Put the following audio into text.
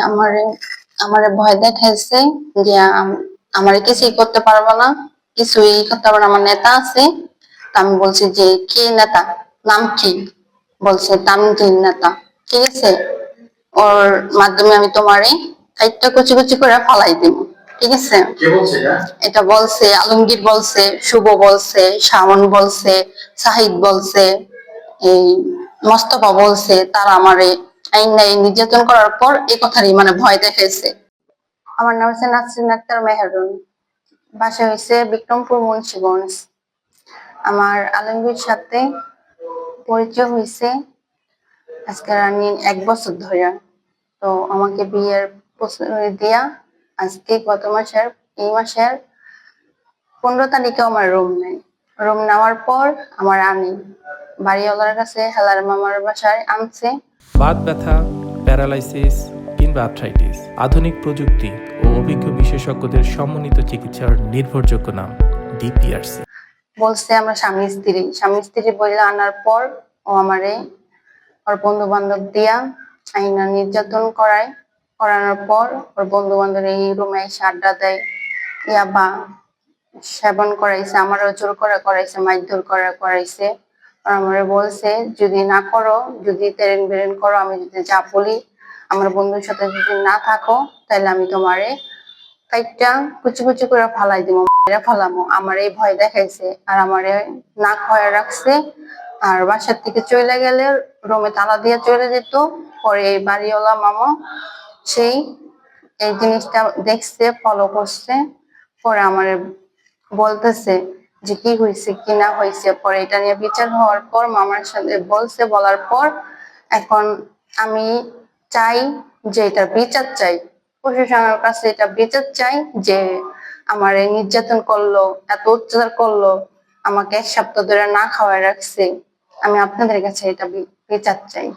আমারে আমারে ভয় দেখাইছে যে আমারে কিছুই করতে পারবো না, কিছুই করতে পারবো না। আমার নেতা আছে, আমি বলছি যে কি নেতা, নাম কি? বলছে তানজিন নেতা। ঠিক আছে, ওর মাধ্যমে আমি তোমারে একটা কুচি কুচি করে ফালাই দিব। ঠিক আছে, এটা বলছে আলমগীর, বলছে শুভ, বলছে শাওন, বলছে সাহিদ, বলছে এই মোস্তফা, বলছে তারা আমারে আইন নাই নির্যাতন করার পর এই কথারই মানে ভয় দেখাইছে। আমার নাম হচ্ছে নাসরিন আক্তার মেহেরুন, বাসা হয়েছে বিক্রমপুর, মুন্সিগঞ্জ। আমার আলমগীর সাথে পরিচয় হয়েছে আজকে রানিং 1 বছর ধরে। তো আমাকে বিয়ের প্রস্তাব দিয়া আজকে গত মাসের এই মাসের 15 তারিখে আমার রুম নেয়। রুম নেওয়ার পর আমার আনি বাড়িওয়ালার কাছে হেলার মামার বাসায় আনছে। বাত ব্যথা, প্যারালাইসিস কিংবা আর্থ্রাইটিস, আধুনিক প্রযুক্তি ও অভিজ্ঞ বিশেষজ্ঞদের সমন্বিত চিকিৎসার নির্ভরযোগ্য নাম ডিপিআরসি। বলছে আমরা স্বামী স্ত্রী বলে আনার পর ও আমারে ওর বন্ধু বান্ধব দিয়া আইনা নির্যাতন করানোর পর ওর বন্ধু বান্ধব এই রুমে এসে আড্ডা দেয়, ইয়াবা সেবন করাইছে, আমারও জোর করে করাইছে, মারধর করাইছে। আর আমারে বলছে যদি না করো, যদি তেরেন বেরেন করো, আমি যদি যা বলি, আমার বন্ধুর সাথে যদি না থাকো, তাহলে আমি তোমারে কাইটা কুচি কুচি করে ফালাই দিব, ফালামো। আমার এই ভয় দেখাইছে আর আমারে না খয়া রাখছে। আর বাসার থেকে চলে গেলে রুমে তালা দিয়ে চলে যেত। পরে এই বাড়িওয়ালা মামা সেই এই জিনিসটা দেখছে, ফলো করছে। পরে আমারে বলতেছে যে কি হয়েছে কি না হয়েছে। পরে এটা নিয়ে বিচার হওয়ার পর মামার সাথে বলছে, বলার পর এখন আমি চাই যে এটার বিচার চাই, প্রশাসনের কাছে এটা বিচার চাই যে আমার নির্যাতন করলো, এত অত্যাচার করলো, আমাকে 1 সপ্তাহ ধরে না খাওয়ায় রাখছে। আমি আপনাদের কাছে এটা বিচার চাই।